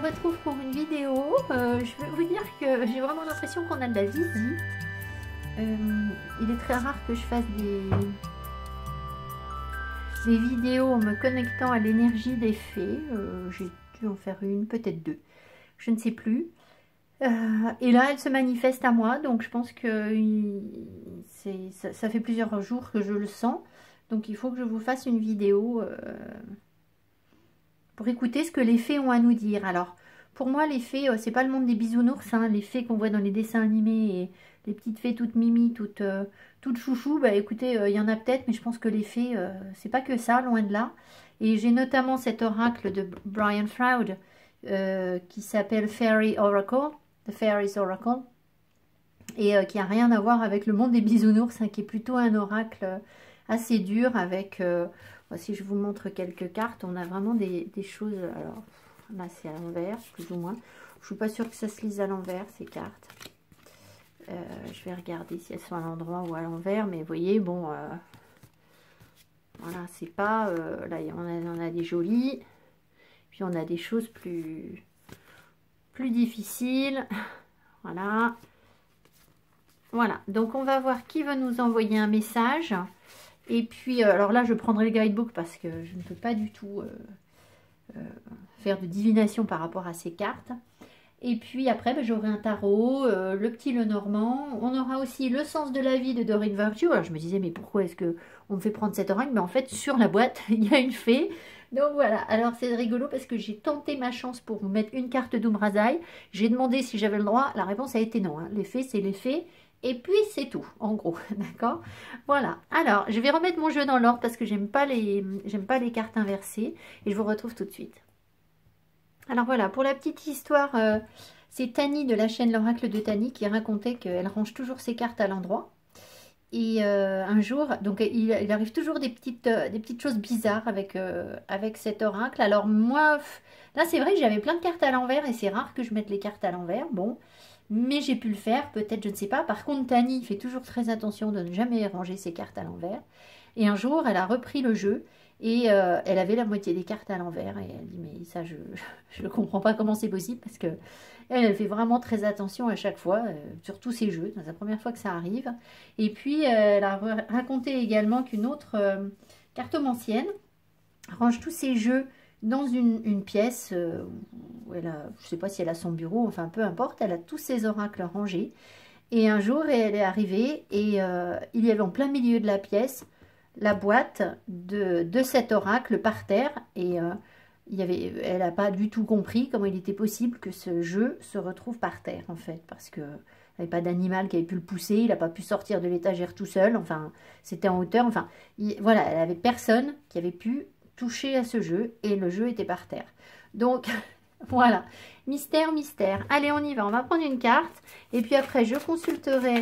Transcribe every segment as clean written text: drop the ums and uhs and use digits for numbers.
retrouve pour une vidéo. Je vais vous dire que j'ai vraiment l'impression qu'on a de la visite. Il est très rare que je fasse des vidéos en me connectant à l'énergie des fées. J'ai dû en faire une, peut-être deux. Je ne sais plus. Et là, elle se manifeste à moi. Donc je pense que ça fait plusieurs jours que je le sens. Donc il faut que je vous fasse une vidéo pour écouter ce que les fées ont à nous dire. Alors, pour moi, les fées, c'est pas le monde des bisounours, hein, les fées qu'on voit dans les dessins animés, et les petites fées toutes mimi, toutes chouchou. Bah écoutez, il y en a peut-être, mais je pense que les fées, c'est pas que ça, loin de là. Et j'ai notamment cet oracle de Brian Froud qui s'appelle Fairy Oracle, The Fairies Oracle, et qui a rien à voir avec le monde des bisounours, hein, qui est plutôt un oracle assez dur avec... si je vous montre quelques cartes, on a vraiment des choses... Alors là, c'est à l'envers, plus ou moins. Je ne suis pas sûre que ça se lise à l'envers, ces cartes. Je vais regarder si elles sont à l'endroit ou à l'envers. Mais vous voyez, bon... voilà, c'est pas... là, on a des jolies. Puis on a des choses plus difficiles. Voilà. Voilà. Donc, on va voir qui veut nous envoyer un message. Et puis, alors là, je prendrai le guidebook parce que je ne peux pas du tout faire de divination par rapport à ces cartes. Et puis après, ben, j'aurai un tarot, le petit Lenormand. On aura aussi le sens de la vie de Doreen Virtue. Alors je me disais, mais pourquoi est-ce qu'on me fait prendre cet oracle? Mais en fait, sur la boîte, il y a une fée. Donc voilà, alors c'est rigolo parce que j'ai tenté ma chance pour vous mettre une carte d'Umrazai. J'ai demandé si j'avais le droit. La réponse a été non. Hein. Les fées, c'est les fées. Et puis c'est tout, en gros, d'accord? Voilà, alors je vais remettre mon jeu dans l'ordre parce que j'aime pas les cartes inversées. Et je vous retrouve tout de suite. Alors voilà, pour la petite histoire, c'est Tani de la chaîne L'Oracle de Tani qui racontait qu'elle range toujours ses cartes à l'endroit. Et un jour, donc il arrive toujours des petites choses bizarres avec cet oracle. Alors moi, là c'est vrai que j'avais plein de cartes à l'envers et c'est rare que je mette les cartes à l'envers. Bon, mais j'ai pu le faire, peut-être, je ne sais pas. Par contre, Tani fait toujours très attention de ne jamais ranger ses cartes à l'envers. Et un jour, elle a repris le jeu et elle avait la moitié des cartes à l'envers. Et elle dit, mais ça, je ne comprends pas comment c'est possible parce que elle fait vraiment très attention à chaque fois, sur tous ses jeux. C'est la première fois que ça arrive. Et puis, elle a raconté également qu'une autre cartomancienne range tous ses jeux dans une pièce où elle a, je ne sais pas si elle a son bureau, enfin peu importe, elle a tous ses oracles rangés. Et un jour, elle est arrivée et il y avait en plein milieu de la pièce la boîte de cet oracle par terre. Et elle n'a pas du tout compris comment il était possible que ce jeu se retrouve par terre, en fait, parce que il n'y avait pas d'animal qui avait pu le pousser, il n'a pas pu sortir de l'étagère tout seul, enfin, c'était en hauteur, enfin, voilà, elle n'avait personne qui avait pu toucher à ce jeu, et le jeu était par terre. Donc, voilà, mystère, mystère. Allez, on y va, on va prendre une carte, et puis après, je consulterai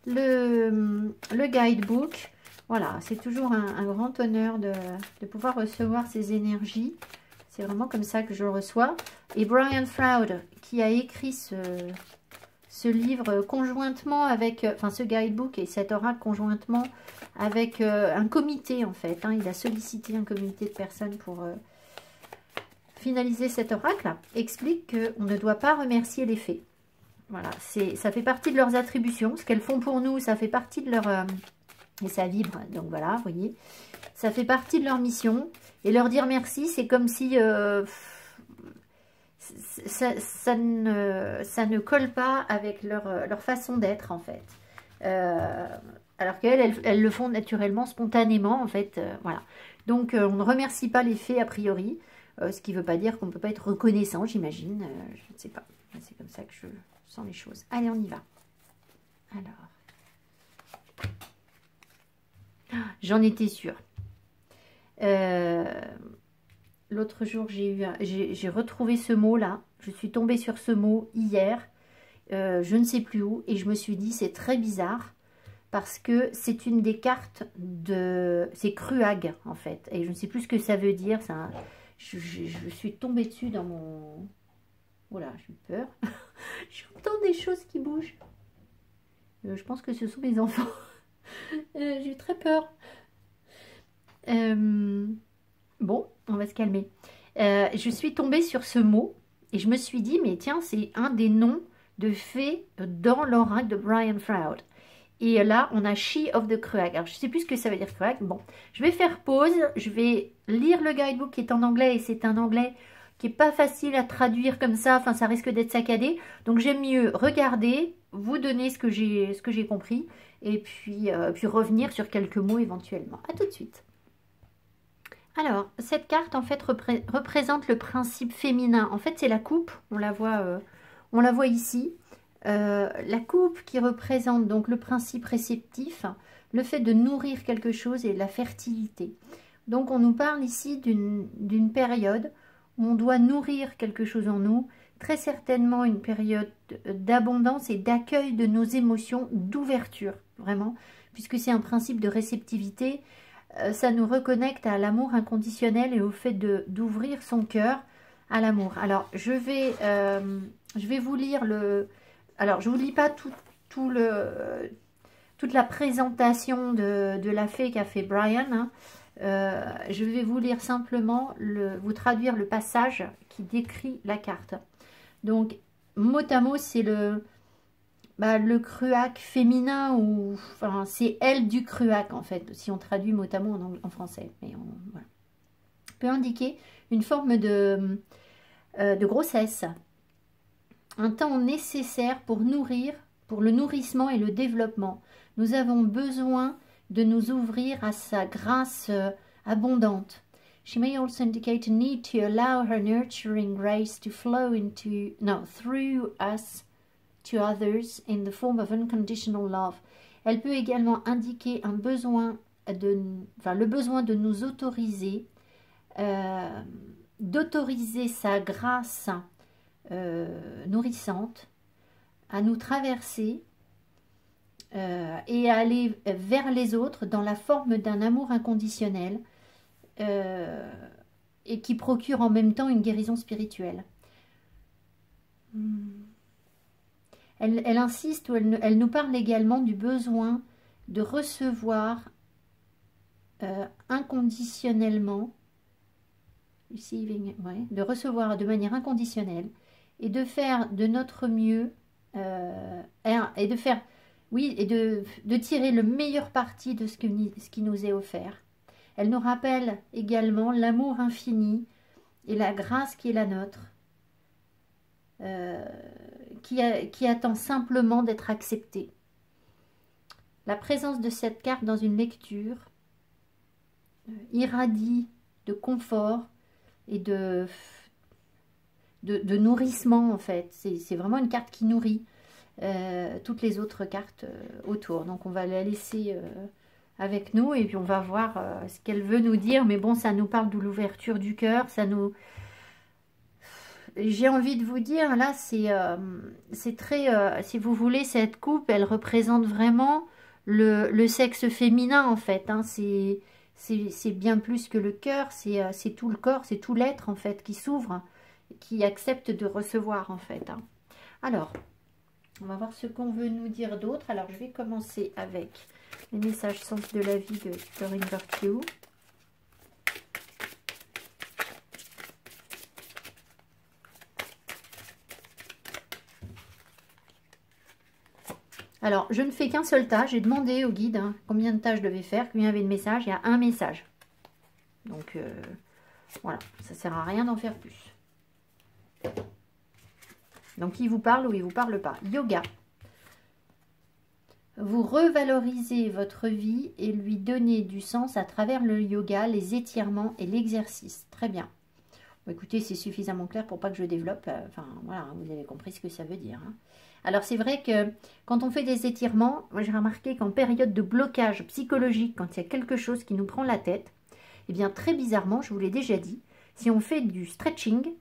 le guidebook. Voilà, c'est toujours un grand honneur de pouvoir recevoir ces énergies. C'est vraiment comme ça que je le reçois. Et Brian Froud, qui a écrit ce livre conjointement avec, enfin ce guidebook et cet oracle conjointement avec un comité en fait. Hein, il a sollicité un comité de personnes pour finaliser cet oracle. Explique qu'on ne doit pas remercier les fées. Voilà, ça fait partie de leurs attributions. Ce qu'elles font pour nous, ça fait partie de leur... et ça vibre, donc voilà, vous voyez. Ça fait partie de leur mission. Et leur dire merci, c'est comme si ça ne colle pas avec leur façon d'être, en fait. Alors qu'elles le font naturellement, spontanément, en fait. Voilà. Donc, on ne remercie pas les fées, a priori. Ce qui ne veut pas dire qu'on ne peut pas être reconnaissant, j'imagine. Je ne sais pas. C'est comme ça que je sens les choses. Allez, on y va. Alors. J'en étais sûre. L'autre jour, j'ai retrouvé ce mot-là. Je suis tombée sur ce mot hier, je ne sais plus où, et je me suis dit, c'est très bizarre, parce que c'est une des cartes de... C'est Cruag, en fait. Et je ne sais plus ce que ça veut dire. Ça, je suis tombée dessus dans mon... Voilà, j'ai eu peur. J'entends des choses qui bougent. Je pense que ce sont mes enfants. J'ai eu très peur. Bon, on va se calmer. Je suis tombée sur ce mot Et je me suis dit, mais tiens, c'est un des noms de fées dans l'oracle de Brian Froud. Et là, on a She of the Cruach. Alors, je ne sais plus ce que ça veut dire Cruach. Bon, je vais faire pause. Je vais lire le guidebook qui est en anglais. Et c'est un anglais qui n'est pas facile à traduire comme ça. Enfin, ça risque d'être saccadé. Donc, j'aime mieux regarder, vous donner ce que j'ai compris. Et puis revenir sur quelques mots éventuellement. À tout de suite. Alors, cette carte, en fait, représente le principe féminin. En fait, c'est la coupe. On la voit ici. La coupe qui représente donc le principe réceptif, le fait de nourrir quelque chose et la fertilité. Donc on nous parle ici d'une période où on doit nourrir quelque chose en nous, très certainement une période d'abondance et d'accueil de nos émotions, d'ouverture, vraiment, puisque c'est un principe de réceptivité, ça nous reconnecte à l'amour inconditionnel et au fait d'ouvrir son cœur à l'amour. Alors je vais vous lire le... Alors, je ne vous lis pas toute la présentation de la fée qu'a fait Brian. Hein. Je vais vous lire simplement, vous traduire le passage qui décrit la carte. Donc, mot à mot, c'est le Cruach féminin, ou enfin, c'est elle du Cruach, en fait, si on traduit mot à mot en français. Mais voilà. Peut indiquer une forme de grossesse. Un temps nécessaire pour le nourrissement et le développement. Nous avons besoin de nous ouvrir à sa grâce abondante. She may also indicate a need to allow her nurturing grace to flow through us to others in the form of unconditional love. Elle peut également indiquer le besoin de nous autoriser, d'autoriser sa grâce nourrissante à nous traverser et à aller vers les autres dans la forme d'un amour inconditionnel et qui procure en même temps une guérison spirituelle. Elle insiste, ou elle nous parle également du besoin de recevoir inconditionnellement, de recevoir de manière inconditionnelle, et de faire de notre mieux et de faire, de tirer le meilleur parti de ce qui nous est offert. Elle nous rappelle également l'amour infini et la grâce qui est la nôtre, qui attend simplement d'être acceptée. La présence de cette carte dans une lecture irradie de confort et de nourrissement, en fait. C'est vraiment une carte qui nourrit toutes les autres cartes autour. Donc on va la laisser avec nous et puis on va voir ce qu'elle veut nous dire. Mais bon, ça nous parle de l'ouverture du cœur, ça nous... J'ai envie de vous dire, là, c'est très... si vous voulez, cette coupe, elle représente vraiment le sexe féminin, en fait. Hein. C'est bien plus que le cœur, c'est tout le corps, c'est tout l'être, en fait, qui s'ouvre, qui accepte de recevoir, en fait. Hein. Alors, on va voir ce qu'on veut nous dire d'autre. Alors, je vais commencer avec les messages sens de la vie de Doreen Virtue. Alors, je ne fais qu'un seul tas. J'ai demandé au guide combien de tas je devais faire, combien il y avait de messages. Il y a un message. Donc, voilà, ça ne sert à rien d'en faire plus. Donc, il vous parle ou il ne vous parle pas. Yoga. Vous revalorisez votre vie et lui donnez du sens à travers le yoga, les étirements et l'exercice. Très bien. Bon, écoutez, c'est suffisamment clair pour pas que je développe. Enfin, voilà, vous avez compris ce que ça veut dire. Hein. Alors, c'est vrai que quand on fait des étirements, moi j'ai remarqué qu'en période de blocage psychologique, quand il y a quelque chose qui nous prend la tête, eh bien, très bizarrement, je vous l'ai déjà dit, si on fait du stretching,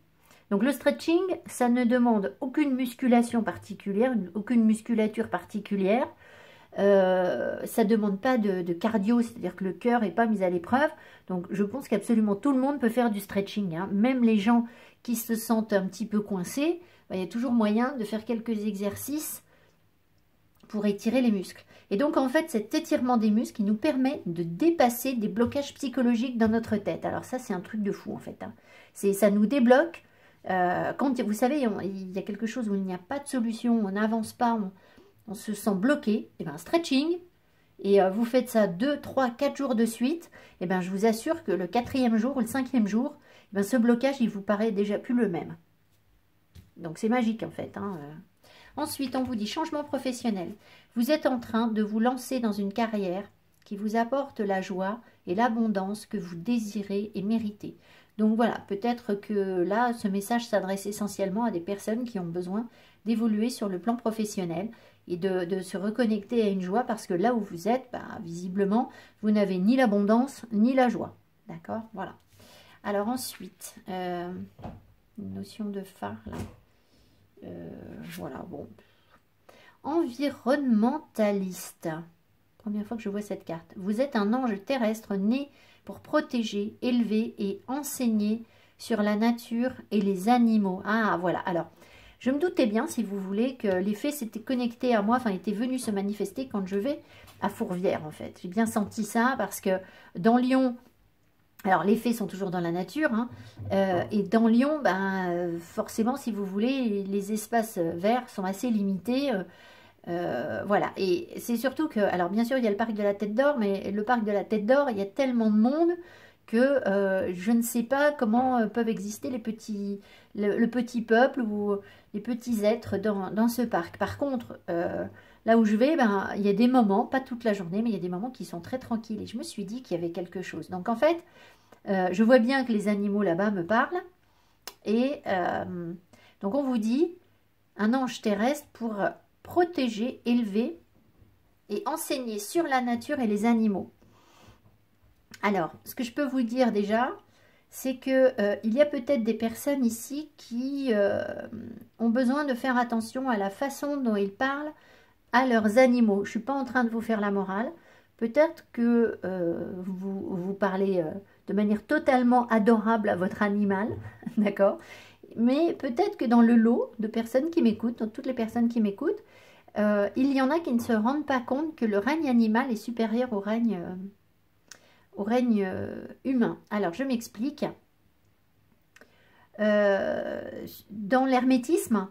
donc le stretching, ça ne demande aucune musculation particulière, aucune musculature particulière, ça ne demande pas de cardio, c'est-à-dire que le cœur n'est pas mis à l'épreuve. Donc je pense qu'absolument tout le monde peut faire du stretching, hein. Même les gens qui se sentent un petit peu coincés, il y a toujours moyen de faire quelques exercices pour étirer les muscles. Et donc en fait cet étirement des muscles, il nous permet de dépasser des blocages psychologiques dans notre tête. Alors ça c'est un truc de fou en fait, hein. Ça nous débloque Quand, vous savez, il y a quelque chose où il n'y a pas de solution, on n'avance pas, on se sent bloqué, et bien stretching, et vous faites ça 2, 3, 4 jours de suite, et bien je vous assure que le 4e jour ou le 5e jour, et bien ce blocage, il vous paraît déjà plus le même. Donc c'est magique en fait. Hein. Ensuite, on vous dit changement professionnel. Vous êtes en train de vous lancer dans une carrière qui vous apporte la joie et l'abondance que vous désirez et méritez. Donc voilà, peut-être que là, ce message s'adresse essentiellement à des personnes qui ont besoin d'évoluer sur le plan professionnel et de se reconnecter à une joie parce que là où vous êtes, bah, visiblement, vous n'avez ni l'abondance ni la joie. D'accord? Voilà. Alors ensuite, une notion de phare là. Voilà, bon. Environnementaliste. Première fois que je vois cette carte. Vous êtes un ange terrestre né pour protéger, élever et enseigner sur la nature et les animaux. Ah, voilà. Alors, je me doutais bien, si vous voulez, que les fées s'étaient connectés à moi, enfin, étaient venus se manifester quand je vais à Fourvière, en fait. J'ai bien senti ça parce que dans Lyon, alors les fées sont toujours dans la nature, hein, et dans Lyon, ben, forcément, si vous voulez, les espaces verts sont assez limités. Voilà, et c'est surtout que, alors bien sûr, il y a le parc de la Tête d'Or, mais le parc de la Tête d'Or, il y a tellement de monde que je ne sais pas comment peuvent exister les petits, le petit peuple ou les petits êtres dans ce parc. Par contre, là où je vais, ben, il y a des moments, pas toute la journée, mais il y a des moments qui sont très tranquilles. Et je me suis dit qu'il y avait quelque chose. Donc en fait, je vois bien que les animaux là-bas me parlent. Et donc on vous dit, un ange terrestre pour protéger, élever et enseigner sur la nature et les animaux. Alors, ce que je peux vous dire déjà, c'est que il y a peut-être des personnes ici qui ont besoin de faire attention à la façon dont ils parlent à leurs animaux. Je ne suis pas en train de vous faire la morale. Peut-être que vous parlez de manière totalement adorable à votre animal, d'accord? Mais peut-être que dans le lot de personnes qui m'écoutent, dans toutes les personnes qui m'écoutent, il y en a qui ne se rendent pas compte que le règne animal est supérieur au règne humain. Alors, je m'explique. Dans l'hermétisme,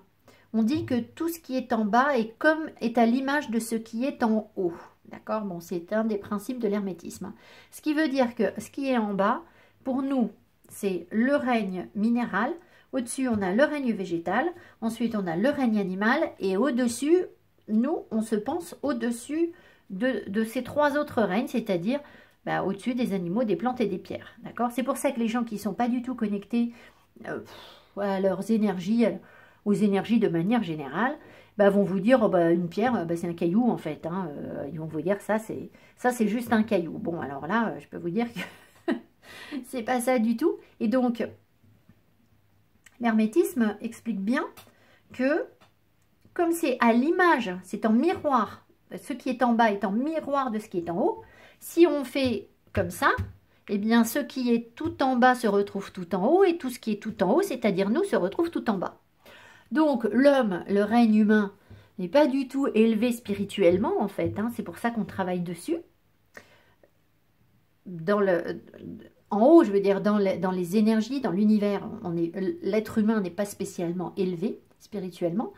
on dit que tout ce qui est en bas est à l'image de ce qui est en haut. D'accord? Bon, c'est un des principes de l'hermétisme. Ce qui veut dire que ce qui est en bas, pour nous, c'est le règne minéral. Au-dessus, on a le règne végétal. Ensuite, on a le règne animal. Et au-dessus, nous, on se pense au-dessus de ces 3 autres règnes, c'est-à-dire bah, au-dessus des animaux, des plantes et des pierres. D'accord? C'est pour ça que les gens qui ne sont pas du tout connectés à leurs énergies, aux énergies de manière générale, bah, vont vous dire, oh, bah, une pierre, bah, c'est un caillou en fait. Hein. Ils vont vous dire, ça c'est juste un caillou. Bon, alors là, je peux vous dire que c'est pas ça du tout. Et donc, l'hermétisme explique bien que, comme c'est à l'image, c'est en miroir, ce qui est en bas est en miroir de ce qui est en haut, si on fait comme ça, eh bien, ce qui est tout en bas se retrouve tout en haut, et tout ce qui est tout en haut, c'est-à-dire nous, se retrouve tout en bas. Donc, l'homme, le règne humain, n'est pas du tout élevé spirituellement, en fait. Hein, c'est pour ça qu'on travaille dessus. En haut, je veux dire, dans les énergies, dans l'univers, l'être humain n'est pas spécialement élevé spirituellement.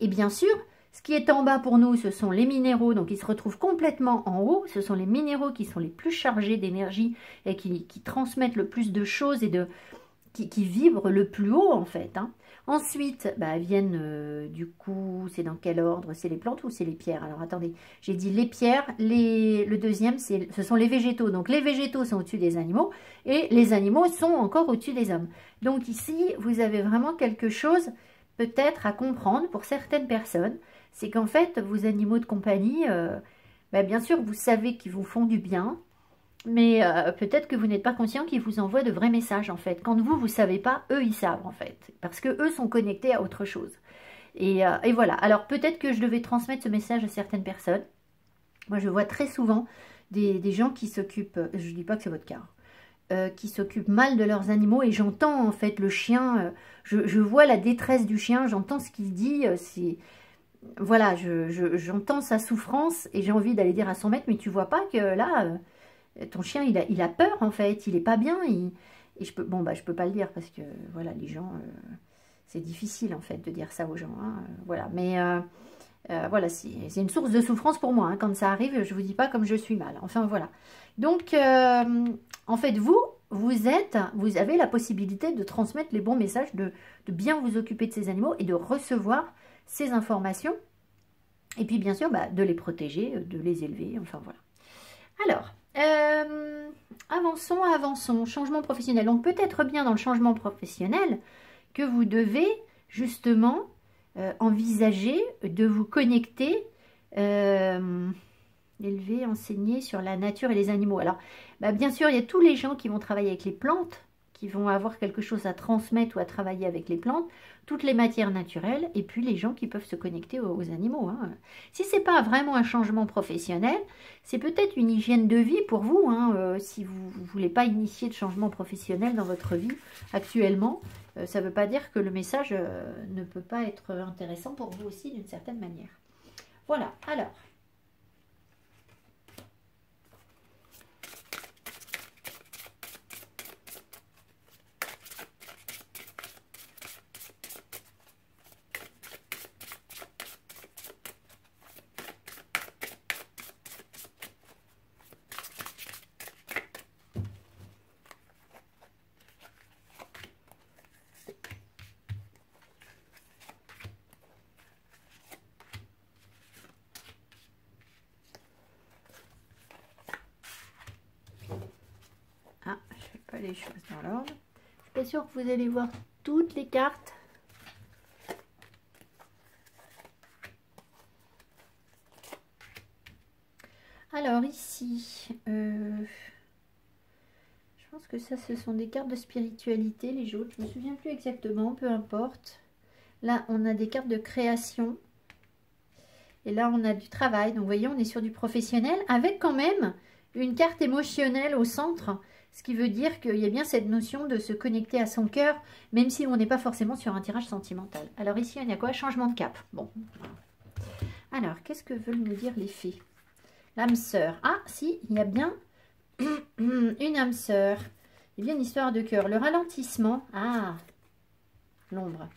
Et bien sûr, ce qui est en bas pour nous, ce sont les minéraux, donc ils se retrouvent complètement en haut. Ce sont les minéraux qui sont les plus chargés d'énergie et qui transmettent le plus de choses et qui vibrent le plus haut, en fait. Hein. Ensuite, bah, viennent, du coup, c'est dans quel ordre? C'est les plantes ou c'est les pierres? Alors, attendez, j'ai dit les pierres, le deuxième, ce sont les végétaux. Donc, les végétaux sont au-dessus des animaux et les animaux sont encore au-dessus des hommes. Donc, ici, vous avez vraiment quelque chose peut-être à comprendre pour certaines personnes. C'est qu'en fait, vos animaux de compagnie, bah, bien sûr, vous savez qu'ils vous font du bien, mais peut-être que vous n'êtes pas conscient qu'ils vous envoient de vrais messages, en fait. Quand vous ne savez pas, eux, ils savent, en fait. Parce que eux sont connectés à autre chose. Et voilà. Alors, peut-être que je devais transmettre ce message à certaines personnes. Moi, je vois très souvent des gens qui s'occupent, je ne dis pas que c'est votre cas, qui s'occupent mal de leurs animaux. Et j'entends, en fait, le chien, je vois la détresse du chien, j'entends ce qu'il dit, voilà, j'entends sa souffrance et j'ai envie d'aller dire à son maître, mais tu vois pas que là... ton chien, il a peur, en fait. Il est pas bien. Et je peux, bon, bah, je peux pas le dire parce que, voilà, les gens... C'est difficile en fait de dire ça aux gens, hein, voilà. Mais voilà, c'est une source de souffrance pour moi, hein. Quand ça arrive, je vous dis pas comme je suis mal. Enfin voilà. Donc en fait vous avez la possibilité de transmettre les bons messages, de bien vous occuper de ces animaux et de recevoir ces informations. Et puis bien sûr de les protéger, de les élever, enfin voilà. Alors, avançons, changement professionnel. Donc peut-être bien dans le changement professionnel que vous devez justement envisager de vous connecter, élever, enseigner sur la nature et les animaux. Alors, bien sûr, il y a tous les gens qui vont travailler avec les plantes, qui vont avoir quelque chose à transmettre ou à travailler avec les plantes, toutes les matières naturelles, et puis les gens qui peuvent se connecter aux animaux, hein. Si ce n'est pas vraiment un changement professionnel, c'est peut-être une hygiène de vie pour vous, hein, si vous ne voulez pas initier de changement professionnel dans votre vie actuellement. Ça ne veut pas dire que le message ne peut pas être intéressant pour vous aussi d'une certaine manière. Voilà, alors... Ah, je ne fais pas les choses dans l'ordre. Je ne suis pas sûre que vous allez voir toutes les cartes. Alors ici, je pense que ça, ce sont des cartes de spiritualité, les autres. Je ne me souviens plus exactement, peu importe. Là, on a des cartes de création. Et là, on a du travail. Donc, vous voyez, on est sur du professionnel avec quand même une carte émotionnelle au centre. Ce qui veut dire qu'il y a bien cette notion de se connecter à son cœur, même si on n'est pas forcément sur un tirage sentimental. Alors ici, on a quoi? Changement de cap. Bon. Alors, qu'est-ce que veulent nous dire les fées? L'âme sœur. Ah, si, il y a bien une âme sœur. Il y a bien une histoire de cœur. Le ralentissement. Ah, l'ombre.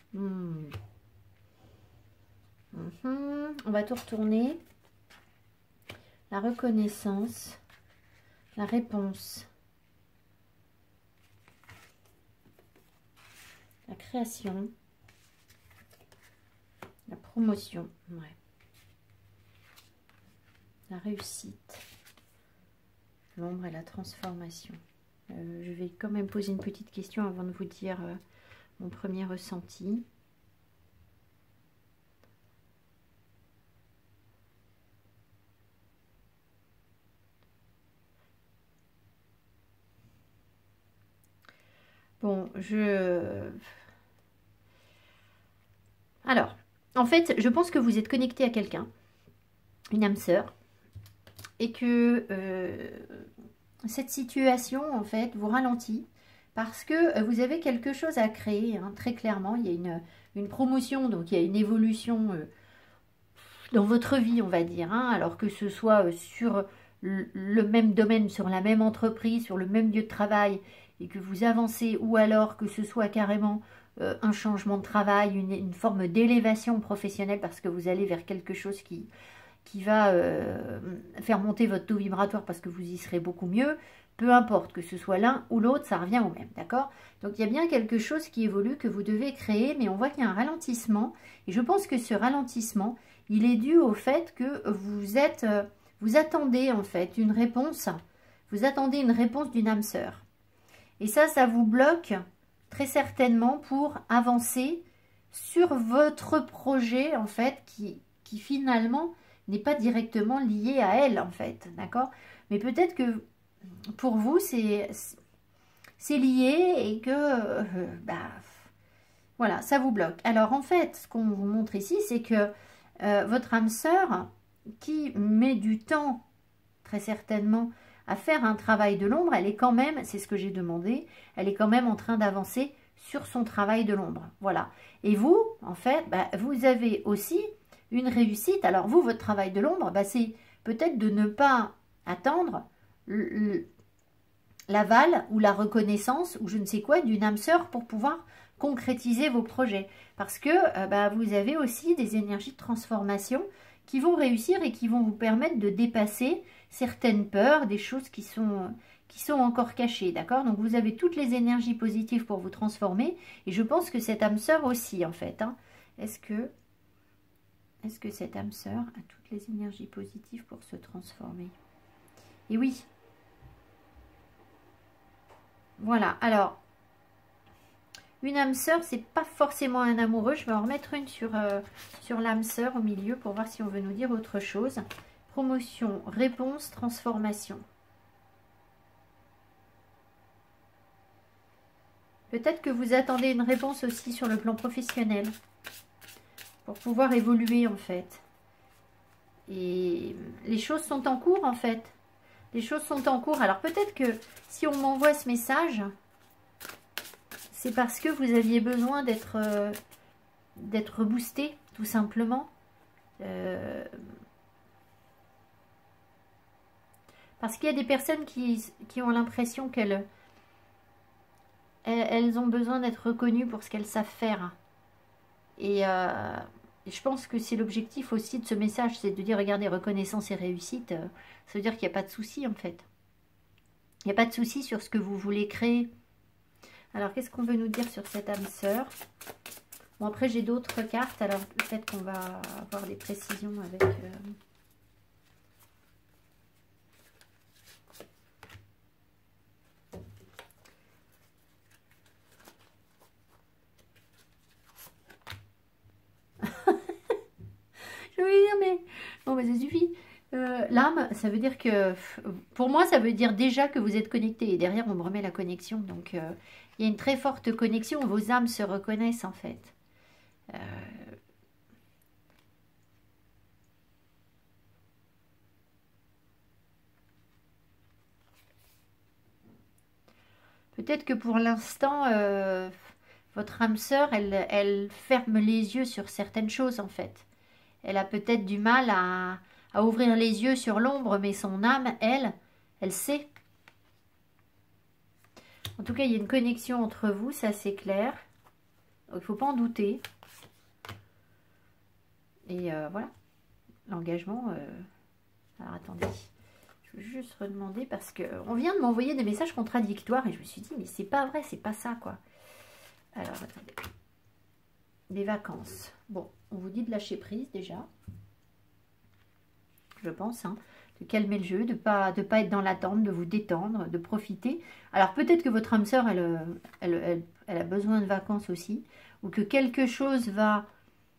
On va tout retourner. La reconnaissance. La réponse. La création. La promotion. Ouais. La réussite. L'ombre et la transformation. Je vais quand même poser une petite question avant de vous dire mon premier ressenti. Bon, alors, en fait, je pense que vous êtes connecté à quelqu'un, une âme sœur, et que cette situation, en fait, vous ralentit parce que vous avez quelque chose à créer, hein, très clairement. Il y a une promotion, donc il y a une évolution dans votre vie, on va dire, hein, alors que ce soit sur le même domaine, sur la même entreprise, sur le même lieu de travail, et que vous avancez, ou alors que ce soit carrément un changement de travail, une forme d'élévation professionnelle, parce que vous allez vers quelque chose qui va faire monter votre taux vibratoire parce que vous y serez beaucoup mieux, peu importe que ce soit l'un ou l'autre, ça revient au même, d'accord? Donc il y a bien quelque chose qui évolue, que vous devez créer, mais on voit qu'il y a un ralentissement, et je pense que ce ralentissement, il est dû au fait que vous attendez en fait une réponse, vous attendez une réponse d'une âme sœur. Et ça vous bloque très certainement pour avancer sur votre projet en fait, qui finalement n'est pas directement lié à elle en fait, d'accord? Mais peut-être que pour vous c'est lié et que voilà, ça vous bloque. Alors en fait, ce qu'on vous montre ici, c'est que votre âme sœur qui met du temps très certainement à faire un travail de l'ombre, elle est quand même, c'est ce que j'ai demandé, elle est quand même en train d'avancer sur son travail de l'ombre, voilà. Et vous, en fait, vous avez aussi une réussite. Alors vous, votre travail de l'ombre, c'est peut-être de ne pas attendre l'aval ou la reconnaissance ou je ne sais quoi d'une âme sœur pour pouvoir concrétiser vos projets. Parce que vous avez aussi des énergies de transformation qui vont réussir et qui vont vous permettre de dépasser certaines peurs, des choses qui sont encore cachées, d'accord? Donc vous avez toutes les énergies positives pour vous transformer, et je pense que cette âme sœur aussi, en fait. Hein. Est-ce que cette âme sœur a toutes les énergies positives pour se transformer? Et oui. Voilà, alors, une âme sœur, c'est pas forcément un amoureux. Je vais en remettre une sur l'âme sœur au milieu pour voir si on veut nous dire autre chose. Promotion, réponse, transformation. Peut-être que vous attendez une réponse aussi sur le plan professionnel pour pouvoir évoluer en fait. Et les choses sont en cours en fait. Les choses sont en cours. Alors peut-être que si on m'envoie ce message, c'est parce que vous aviez besoin d'être boosté, tout simplement. Parce qu'il y a des personnes qui ont l'impression qu'elles ont besoin d'être reconnues pour ce qu'elles savent faire. Et je pense que c'est l'objectif aussi de ce message, c'est de dire, regardez, reconnaissance et réussite, ça veut dire qu'il n'y a pas de souci en fait. Il n'y a pas de souci sur ce que vous voulez créer. Alors, qu'est-ce qu'on veut nous dire sur cette âme sœur? Bon, après, j'ai d'autres cartes, alors peut-être qu'on va avoir des précisions avec... Je veux dire, mais... Bon, mais ça suffit. L'âme, ça veut dire que... Pour moi, ça veut dire déjà que vous êtes connecté. Et derrière, on me remet la connexion. Donc, il y a une très forte connexion. Vos âmes se reconnaissent, en fait. Peut-être que pour l'instant, votre âme sœur, elle ferme les yeux sur certaines choses, en fait. Elle a peut-être du mal à ouvrir les yeux sur l'ombre, mais son âme, elle sait. En tout cas, il y a une connexion entre vous, ça c'est clair. Donc, il ne faut pas en douter. Et voilà, l'engagement... Alors, attendez, je veux juste redemander parce qu'on vient de m'envoyer des messages contradictoires et je me suis dit, mais c'est pas vrai, c'est pas ça, quoi. Alors, attendez. Des vacances. Bon, on vous dit de lâcher prise déjà. Je pense, hein, de calmer le jeu, de pas être dans l'attente, de vous détendre, de profiter. Alors peut-être que votre âme sœur, elle a besoin de vacances aussi, ou que quelque chose va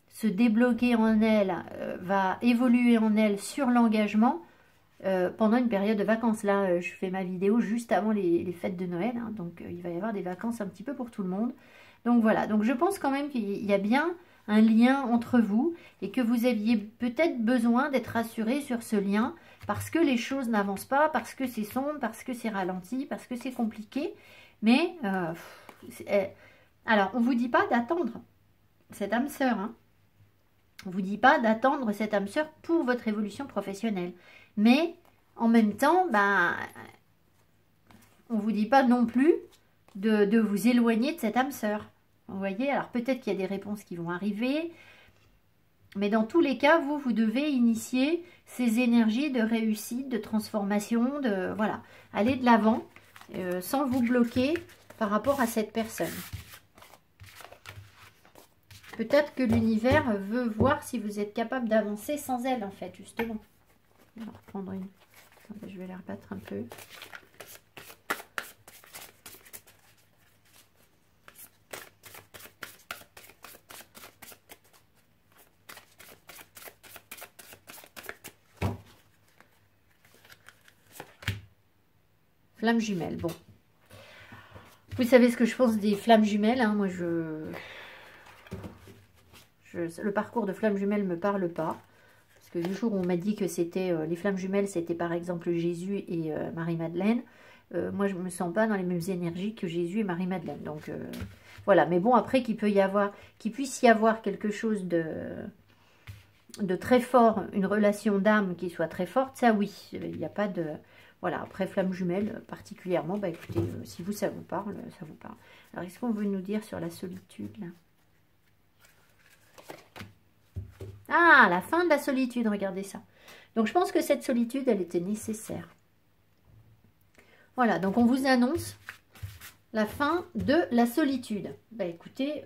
se débloquer en elle, va évoluer en elle sur l'engagement pendant une période de vacances. Là, je fais ma vidéo juste avant les fêtes de Noël, hein, donc il va y avoir des vacances un petit peu pour tout le monde. Donc voilà, donc je pense quand même qu'il y a bien un lien entre vous et que vous aviez peut-être besoin d'être rassuré sur ce lien parce que les choses n'avancent pas, parce que c'est sombre, parce que c'est ralenti, parce que c'est compliqué. Mais, alors, on ne vous dit pas d'attendre cette âme sœur. Hein. On ne vous dit pas d'attendre cette âme sœur pour votre évolution professionnelle. Mais, en même temps, on ne vous dit pas non plus de vous éloigner de cette âme sœur. Vous voyez, alors peut-être qu'il y a des réponses qui vont arriver, mais dans tous les cas, vous devez initier ces énergies de réussite, de transformation, voilà, aller de l'avant sans vous bloquer par rapport à cette personne. Peut-être que l'univers veut voir si vous êtes capable d'avancer sans elle, en fait, justement. On va reprendre une. Je vais la rebattre un peu. Flamme jumelle, bon. Vous savez ce que je pense des flammes jumelles, hein. Moi, le parcours de flammes jumelles ne me parle pas. Parce que le jour où on m'a dit que c'était les flammes jumelles, c'était par exemple Jésus et Marie-Madeleine. Moi, je ne me sens pas dans les mêmes énergies que Jésus et Marie-Madeleine. Donc, voilà. Mais bon, après, qu'il puisse y avoir quelque chose de très fort, une relation d'âme qui soit très forte, ça oui. Il n'y a pas de... Voilà, après flamme jumelle particulièrement, bah écoutez, si vous ça vous parle, ça vous parle. Alors est-ce qu'on veut nous dire sur la solitude là? Ah, la fin de la solitude, regardez ça. Donc je pense que cette solitude, elle était nécessaire. Voilà, donc on vous annonce la fin de la solitude. Bah écoutez,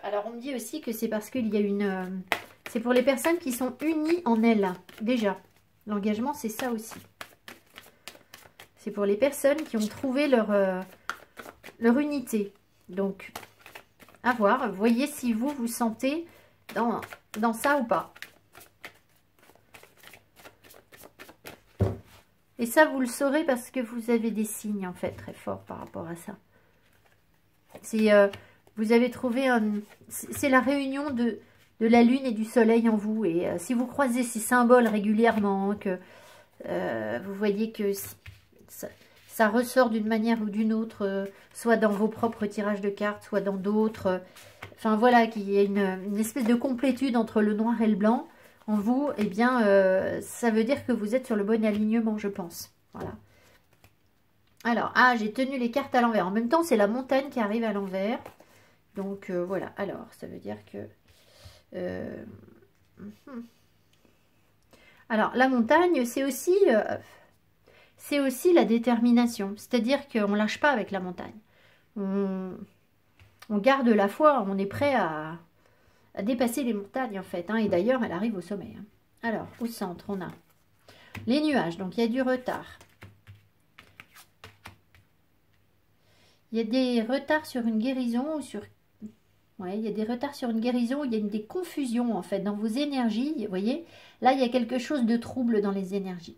alors on me dit aussi que c'est parce qu'il y a une... c'est pour les personnes qui sont unies en elles, déjà. L'engagement, c'est ça aussi. C'est pour les personnes qui ont trouvé leur unité. Donc, à voir. Voyez si vous vous sentez dans ça ou pas. Et ça, vous le saurez parce que vous avez des signes, en fait, très forts par rapport à ça. C'est, vous avez trouvé un... C'est la réunion de la lune et du soleil en vous. Et si vous croisez ces symboles régulièrement, que vous voyez que ça ressort d'une manière ou d'une autre, soit dans vos propres tirages de cartes, soit dans d'autres. Enfin, voilà, qu'il y a une espèce de complétude entre le noir et le blanc. En vous, eh bien, ça veut dire que vous êtes sur le bon alignement, je pense. Voilà. Alors, ah, j'ai tenu les cartes à l'envers. En même temps, c'est la montagne qui arrive à l'envers. Donc, voilà. Alors, ça veut dire que... Alors, la montagne, c'est aussi la détermination. C'est-à-dire qu'on ne lâche pas avec la montagne. On garde la foi, on est prêt à dépasser les montagnes en fait. Et d'ailleurs, elle arrive au sommet. Alors, au centre, on a les nuages. Donc, il y a du retard. Il y a des retards sur une guérison ou sur... Ouais, il y a des retards sur une guérison. Il y a des confusions en fait dans vos énergies. Vous voyez, là, il y a quelque chose de trouble dans les énergies.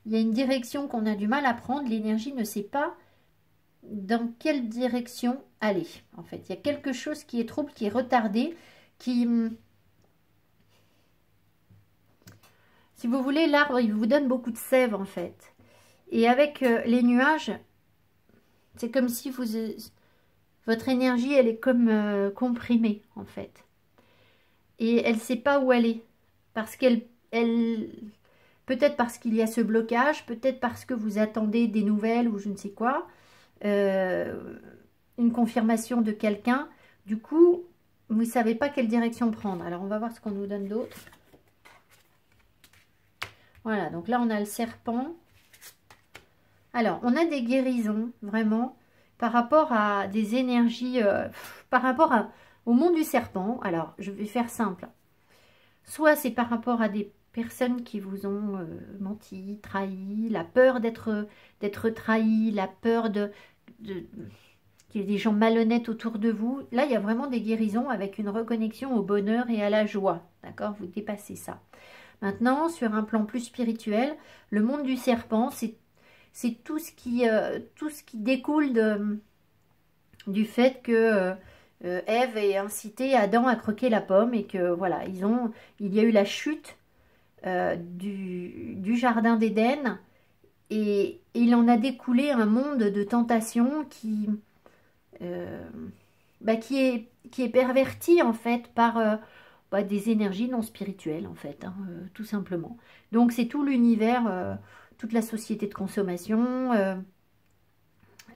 Il y a une direction qu'on a du mal à prendre. L'énergie ne sait pas dans quelle direction aller. En fait, il y a quelque chose qui est trouble, qui est retardé, qui... Si vous voulez, l'arbre, il vous donne beaucoup de sève, en fait. Et avec les nuages, c'est comme si votre énergie, elle est comme comprimée, en fait. Et elle ne sait pas où aller. Parce qu'elle... peut-être parce qu'il y a ce blocage, peut-être parce que vous attendez des nouvelles ou je ne sais quoi. Une confirmation de quelqu'un. Du coup, vous ne savez pas quelle direction prendre. Alors, on va voir ce qu'on nous donne d'autre. Voilà, donc là, on a le serpent. Alors, on a des guérisons, vraiment, par rapport à des énergies, par rapport au monde du serpent. Alors, je vais faire simple. Soit c'est par rapport à des personnes qui vous ont menti, trahi, la peur d'être trahi, la peur qu'il y ait des gens malhonnêtes autour de vous. Là, il y a vraiment des guérisons avec une reconnexion au bonheur et à la joie. D'accord? Vous dépassez ça. Maintenant, sur un plan plus spirituel, le monde du serpent, c'est tout ce qui découle du fait que Ève ait incité Adam à croquer la pomme et que voilà, il y a eu la chute du jardin d'Éden et il en a découlé un monde de tentation qui est perverti en fait par des énergies non spirituelles en fait, tout simplement. Donc c'est tout l'univers, toute la société de consommation,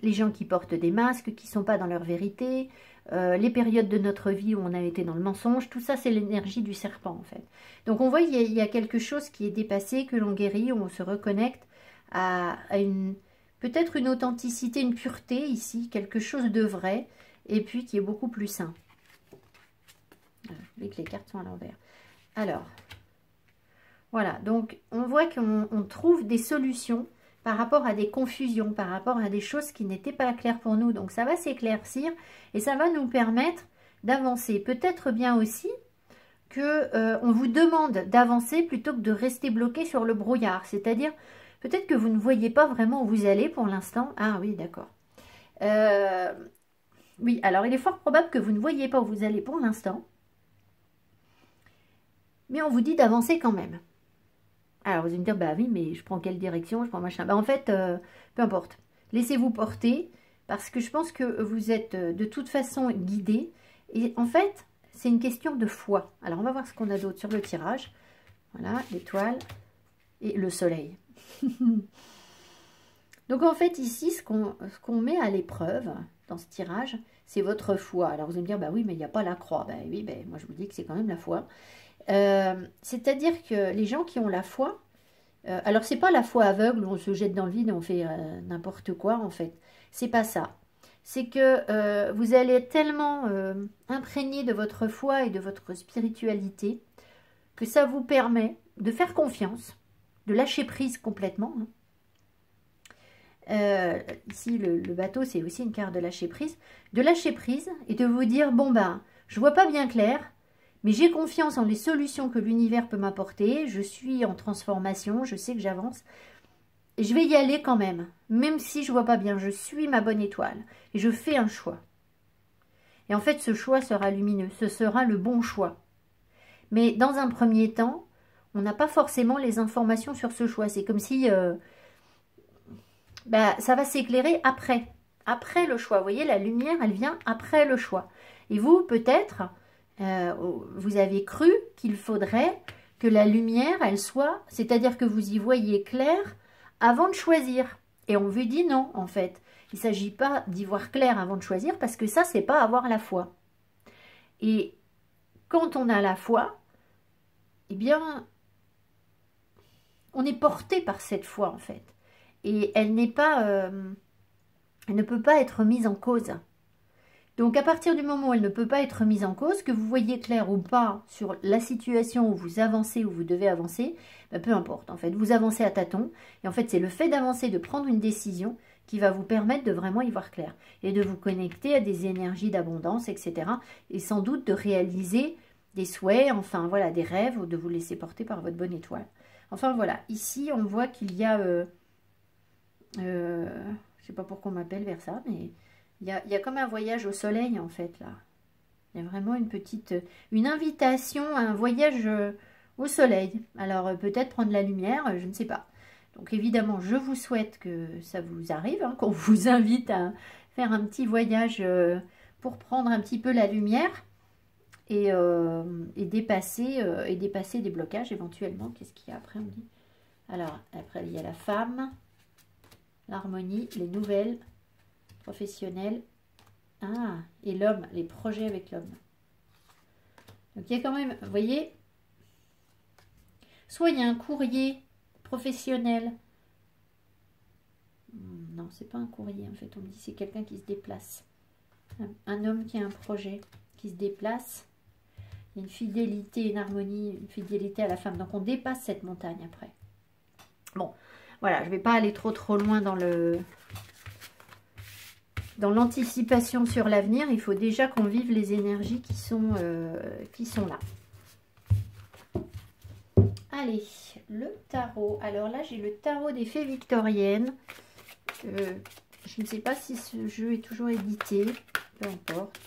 les gens qui portent des masques, qui ne sont pas dans leur vérité, les périodes de notre vie où on a été dans le mensonge, tout ça c'est l'énergie du serpent en fait. Donc on voit il y a quelque chose qui est dépassé, que l'on guérit, où on se reconnecte à peut-être une authenticité, une pureté ici, quelque chose de vrai, et puis qui est beaucoup plus sain. Vu que les cartes sont à l'envers. Alors, voilà, donc on voit qu'on trouve des solutions par rapport à des confusions, par rapport à des choses qui n'étaient pas claires pour nous. Donc ça va s'éclaircir et ça va nous permettre d'avancer. Peut-être bien aussi que on vous demande d'avancer plutôt que de rester bloqué sur le brouillard. C'est-à-dire, peut-être que vous ne voyez pas vraiment où vous allez pour l'instant. Ah oui, d'accord. Oui, alors il est fort probable que vous ne voyez pas où vous allez pour l'instant. Mais on vous dit d'avancer quand même. Alors, vous allez me dire, bah oui, mais je prends quelle direction, je prends machin. Bah en fait, peu importe. Laissez-vous porter, parce que je pense que vous êtes de toute façon guidé. Et en fait, c'est une question de foi. Alors, on va voir ce qu'on a d'autre sur le tirage. Voilà, l'étoile et le soleil. Donc en fait ici, ce qu'on met à l'épreuve dans ce tirage, c'est votre foi. Alors vous allez me dire, bah oui, mais il n'y a pas la croix. Ben oui, ben, moi je vous dis que c'est quand même la foi. C'est-à-dire que les gens qui ont la foi, alors c'est pas la foi aveugle où on se jette dans le vide et on fait n'importe quoi en fait. C'est pas ça. C'est que vous allez être tellement imprégné de votre foi et de votre spiritualité que ça vous permet de faire confiance, de lâcher prise complètement. Ici, le bateau, c'est aussi une carte de lâcher prise. De lâcher prise et de vous dire, bon ben, je vois pas bien clair, mais j'ai confiance en les solutions que l'univers peut m'apporter. Je suis en transformation, je sais que j'avance. Et je vais y aller quand même, même si je vois pas bien. Je suis ma bonne étoile et je fais un choix. Et en fait, ce choix sera lumineux, ce sera le bon choix. Mais dans un premier temps, on n'a pas forcément les informations sur ce choix. C'est comme si ça va s'éclairer après le choix. Vous voyez, la lumière, elle vient après le choix. Et vous, peut-être, vous avez cru qu'il faudrait que la lumière, elle soit, c'est-à-dire que vous y voyez clair avant de choisir. Et on vous dit non, en fait. Il ne s'agit pas d'y voir clair avant de choisir, parce que ça, c'est pas avoir la foi. Et quand on a la foi, eh bien, on est porté par cette foi, en fait. Et elle n'est pas, elle ne peut pas être mise en cause. Donc à partir du moment où elle ne peut pas être mise en cause, que vous voyez clair ou pas sur la situation où vous avancez, où vous devez avancer, peu importe en fait, vous avancez à tâtons, et en fait c'est le fait d'avancer, de prendre une décision qui va vous permettre de vraiment y voir clair, et de vous connecter à des énergies d'abondance, etc. Et sans doute de réaliser des souhaits, enfin voilà, des rêves, ou de vous laisser porter par votre bonne étoile. Enfin voilà, ici on voit qu'il y a... je sais pas pourquoi on m'appelle vers ça, mais il y a comme un voyage au soleil en fait là. Il y a vraiment une invitation à un voyage au soleil. Alors peut-être prendre la lumière, je ne sais pas. Donc évidemment, je vous souhaite que ça vous arrive, hein, qu'on vous invite à faire un petit voyage pour prendre un petit peu la lumière et dépasser des blocages éventuellement. Qu'est-ce qu'il y a après, on dit? Alors après, il y a la femme. L'harmonie, les nouvelles, professionnelles. Ah, et l'homme, les projets avec l'homme. Donc il y a quand même, vous voyez, soit il y a un courrier professionnel. Non, c'est pas un courrier en fait, on me dit c'est quelqu'un qui se déplace. Un homme qui a un projet, qui se déplace. Il y a une fidélité, une harmonie, une fidélité à la femme. Donc on dépasse cette montagne après. Bon. Voilà, je ne vais pas aller trop loin dans l'anticipation sur l'avenir. Il faut déjà qu'on vive les énergies qui sont là. Allez, le tarot. Alors là, j'ai le tarot des fées victoriennes. Je ne sais pas si ce jeu est toujours édité. Peu importe.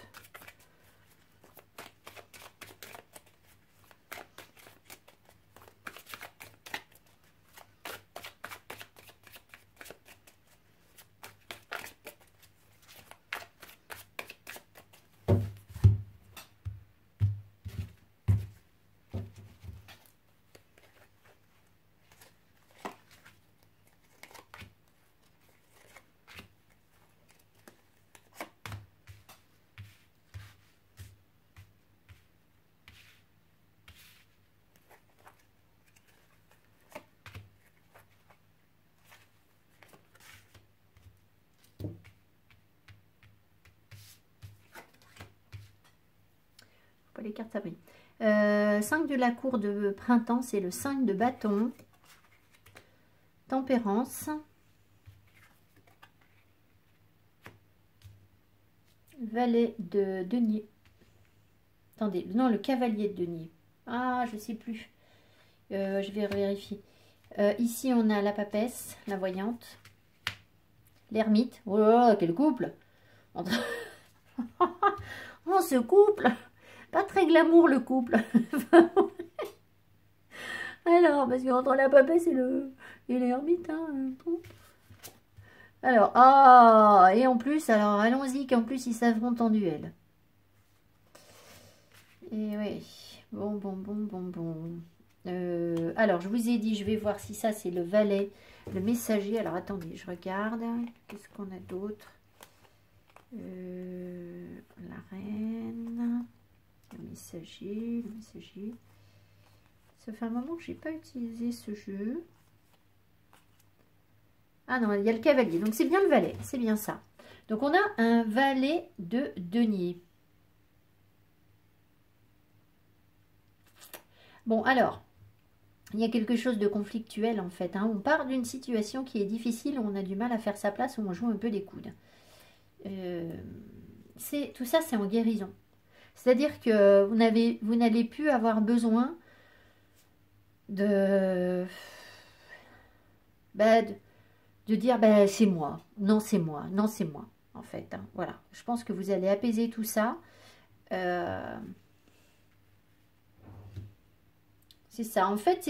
Pas les cartes abri. 5 de la cour de printemps, c'est le 5 de bâton. Tempérance. Valet de denier. Attendez, non, le cavalier de denier. Ah, je sais plus. Je vais vérifier. Ici, on a la papesse, la voyante. L'ermite. Oh là là, quel couple! Oh, ce couple! Pas très glamour, le couple. Alors, parce qu'entre la papesse et l'ermite, hein. Alors, ah, et en plus, alors allons-y, qu'en plus ils s'affrontent en duel. Et oui, bon. Alors, je vous ai dit, je vais voir si ça, c'est le valet, le messager. Alors, attendez, je regarde. Qu'est-ce qu'on a d'autre? La reine, le messager, le messager. Ça fait un moment que je n'ai pas utilisé ce jeu. Ah non, il y a le cavalier. Donc, c'est bien le valet. C'est bien ça. Donc, on a un valet de denier. Bon, alors, il y a quelque chose de conflictuel en fait. Hein. On part d'une situation qui est difficile, où on a du mal à faire sa place, où on joue un peu des coudes. Tout ça, c'est en guérison. C'est-à-dire que vous n'allez plus avoir besoin de dire c'est moi. Non, c'est moi. Non, c'est moi. En fait, hein. Voilà. Je pense que vous allez apaiser tout ça. C'est ça. En fait,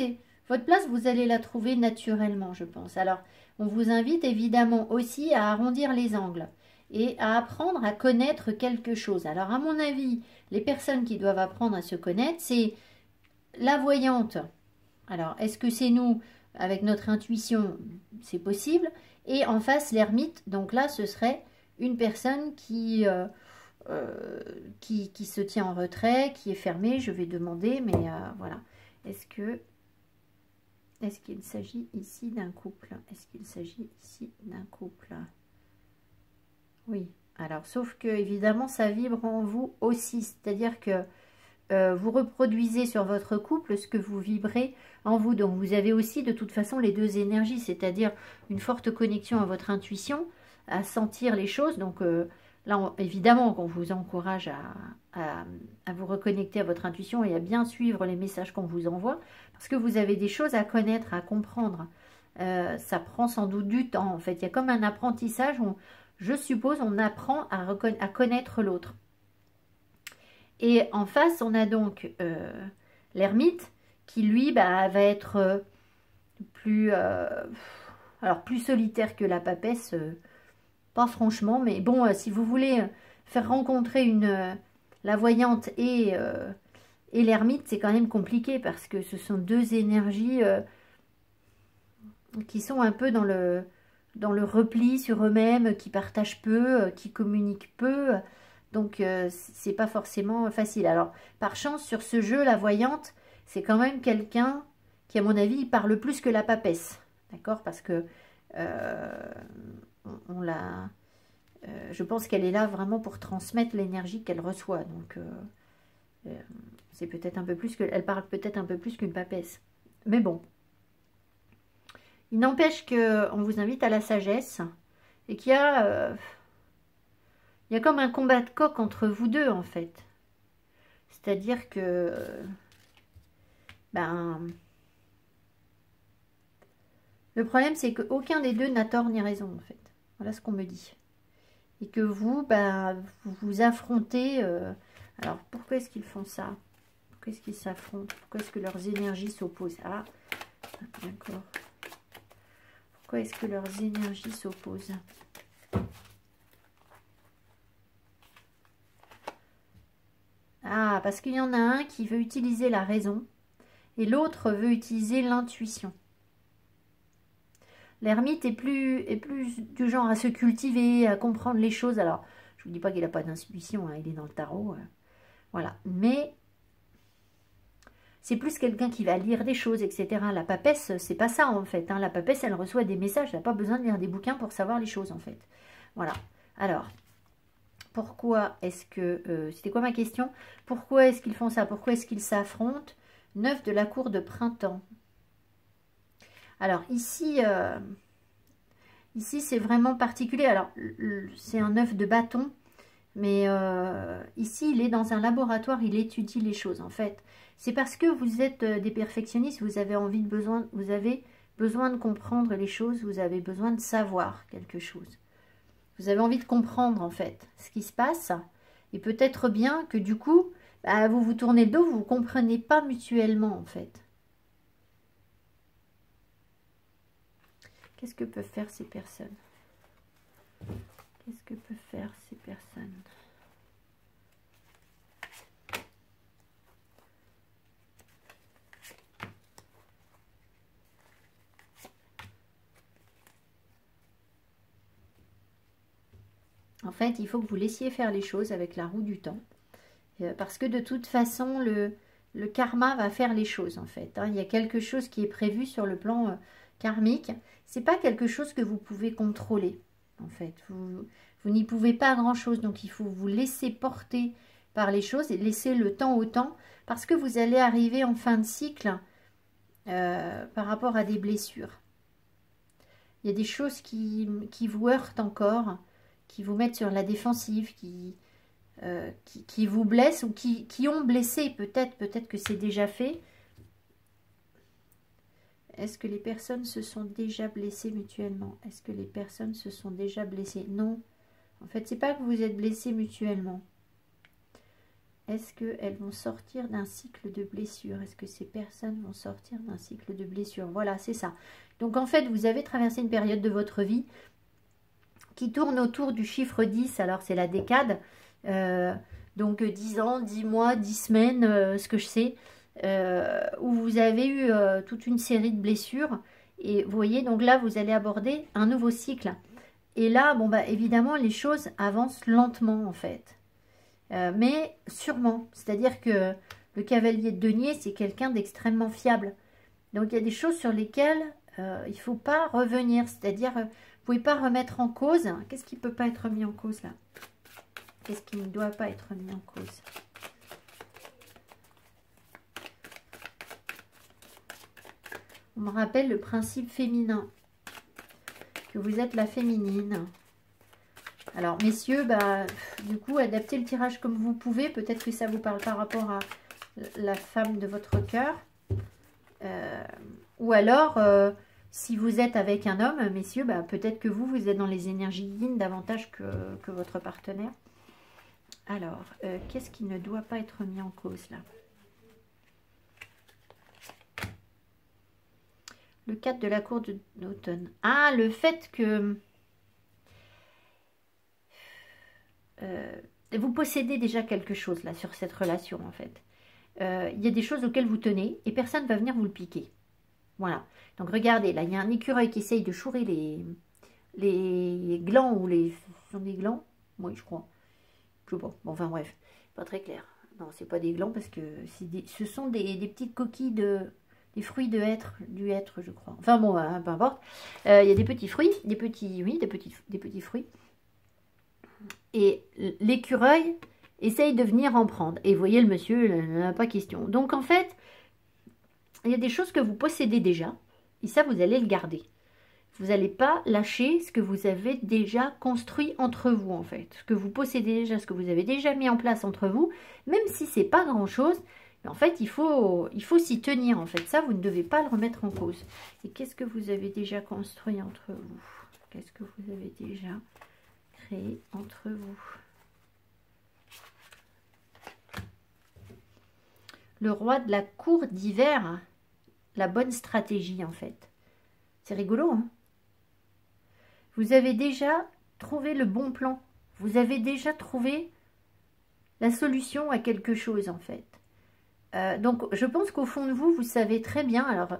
votre place, vous allez la trouver naturellement, je pense. Alors, on vous invite évidemment aussi à arrondir les angles et à apprendre à connaître quelque chose. Alors, à mon avis, les personnes qui doivent apprendre à se connaître, c'est la voyante. Alors, est-ce que c'est nous, avec notre intuition? C'est possible. Et en face, l'ermite. Donc là, ce serait une personne qui se tient en retrait, qui est fermée. Je vais demander, mais voilà. Est-ce qu'il s'agit ici d'un couple? Est-ce qu'il s'agit ici d'un couple? Oui. Alors, sauf que, évidemment, ça vibre en vous aussi. C'est-à-dire que vous reproduisez sur votre couple ce que vous vibrez en vous. Donc, vous avez aussi, de toute façon, les deux énergies. C'est-à-dire une forte connexion à votre intuition, à sentir les choses. Donc, là, évidemment, qu'on vous encourage à vous reconnecter à votre intuition et à bien suivre les messages qu'on vous envoie, parce que vous avez des choses à connaître, à comprendre. Ça prend sans doute du temps, en fait. Il y a comme un apprentissage, je suppose, on apprend à connaître l'autre. Et en face, on a donc l'ermite, qui, lui, va être plus solitaire que la papesse. Pas franchement, mais bon, si vous voulez faire rencontrer la voyante et l'ermite, c'est quand même compliqué parce que ce sont deux énergies qui sont un peu dans le repli sur eux-mêmes, qui partagent peu, qui communiquent peu. Donc, c'est pas forcément facile. Alors, par chance, sur ce jeu, la voyante, c'est quand même quelqu'un qui, à mon avis, parle plus que la papesse. D'accord? Parce que je pense qu'elle est là vraiment pour transmettre l'énergie qu'elle reçoit. Donc, c'est peut-être un peu plus que... Elle parle peut-être un peu plus qu'une papesse. Mais bon. Il n'empêche qu'on vous invite à la sagesse et qu'il y a... il y a comme un combat de coq entre vous deux, en fait. C'est-à-dire que... le problème, c'est qu'aucun des deux n'a tort ni raison, en fait. Voilà ce qu'on me dit. Et que vous, vous vous affrontez. Alors, pourquoi est-ce qu'ils font ça? Pourquoi est-ce qu'ils s'affrontent? Pourquoi est-ce que leurs énergies s'opposent? Ah, d'accord. Pourquoi est-ce que leurs énergies s'opposent? Ah, parce qu'il y en a un qui veut utiliser la raison et l'autre veut utiliser l'intuition. L'ermite est plus du genre à se cultiver, à comprendre les choses. Alors, je ne vous dis pas qu'il n'a pas d'intuition, hein, il est dans le tarot. Voilà. Mais c'est plus quelqu'un qui va lire des choses, etc. La papesse, c'est pas ça, en fait. Hein. La papesse, elle reçoit des messages. Elle n'a pas besoin de lire des bouquins pour savoir les choses, en fait. Voilà. Alors, pourquoi est-ce que... c'était quoi ma question? Pourquoi est-ce qu'ils font ça? Pourquoi est-ce qu'ils s'affrontent? 9 de la cour de printemps. Alors, ici, c'est vraiment particulier. Alors, c'est un 9 de bâton, mais ici, il est dans un laboratoire, il étudie les choses, en fait. C'est parce que vous êtes des perfectionnistes, vous avez besoin de comprendre les choses, vous avez besoin de savoir quelque chose. Vous avez envie de comprendre, en fait, ce qui se passe. Et peut-être bien que, du coup, vous vous tournez le dos, vous ne comprenez pas mutuellement, en fait. Qu'est-ce que peuvent faire ces personnes? Qu'est-ce que peuvent faire ces personnes? En fait, il faut que vous laissiez faire les choses avec la roue du temps. Parce que de toute façon, le karma va faire les choses, en fait. Hein. Il y a quelque chose qui est prévu sur le plan karmique. C'est pas quelque chose que vous pouvez contrôler, en fait. Vous n'y pouvez pas grand-chose. Donc, il faut vous laisser porter par les choses et laisser le temps au temps. Parce que vous allez arriver en fin de cycle par rapport à des blessures. Il y a des choses qui vous heurtent encore, qui vous mettent sur la défensive, qui vous blessent ou qui ont blessé. Peut-être que c'est déjà fait. Est-ce que les personnes se sont déjà blessées mutuellement? Est-ce que les personnes se sont déjà blessées? Non. En fait, c'est pas que vous êtes blessés mutuellement. Est-ce qu'elles vont sortir d'un cycle de blessure? Est-ce que ces personnes vont sortir d'un cycle de blessure? Voilà, c'est ça. Donc, en fait, vous avez traversé une période de votre vie qui tourne autour du chiffre 10. Alors, c'est la décade. Donc, 10 ans, 10 mois, 10 semaines, ce que je sais. Où vous avez eu toute une série de blessures. Et vous voyez, donc là, vous allez aborder un nouveau cycle. Et là, bon, bah, évidemment, les choses avancent lentement, en fait. Mais sûrement, c'est-à-dire que le cavalier de denier, c'est quelqu'un d'extrêmement fiable. Donc, il y a des choses sur lesquelles il ne faut pas revenir. C'est-à-dire, vous ne pouvez pas remettre en cause. Qu'est-ce qui ne peut pas être mis en cause, là? Qu'est-ce qui ne doit pas être mis en cause? On me rappelle le principe féminin. Que vous êtes la féminine. Alors, messieurs, bah, du coup, adaptez le tirage comme vous pouvez. Peut-être que ça vous parle par rapport à la femme de votre cœur. Ou alors, si vous êtes avec un homme, messieurs, bah, peut-être que vous êtes dans les énergies yin davantage que votre partenaire. Alors, qu'est-ce qui ne doit pas être mis en cause, là? Le 4 de la cour d'automne. Ah, le fait que... vous possédez déjà quelque chose là sur cette relation en fait. Il y a des choses auxquelles vous tenez et personne ne va venir vous le piquer. Voilà. Donc regardez, là il y a un écureuil qui essaye de chourer les glands ou les... Ce sont des glands? Oui, je crois. Je sais pas. Bon, enfin bref, pas très clair. Non, c'est pas des glands parce que ce sont des petites coquilles des fruits de hêtre, du hêtre je crois. Enfin bon, peu importe. Il y a des petits fruits, des petits fruits. Et l'écureuil essaye de venir en prendre. Et vous voyez, le monsieur, il n'en a pas question. Donc, en fait, il y a des choses que vous possédez déjà. Et ça, vous allez le garder. Vous n'allez pas lâcher ce que vous avez déjà construit entre vous, en fait. Ce que vous possédez déjà, ce que vous avez déjà mis en place entre vous. Même si ce n'est pas grand-chose. Mais en fait, il faut s'y tenir, en fait. Ça, vous ne devez pas le remettre en cause. Et qu'est-ce que vous avez déjà construit entre vous? Qu'est-ce que vous avez déjà créé entre vous? Le roi de la cour d'hiver, la bonne stratégie en fait. C'est rigolo, hein? Vous avez déjà trouvé le bon plan. Vous avez déjà trouvé la solution à quelque chose en fait. Donc je pense qu'au fond de vous, vous savez très bien. Alors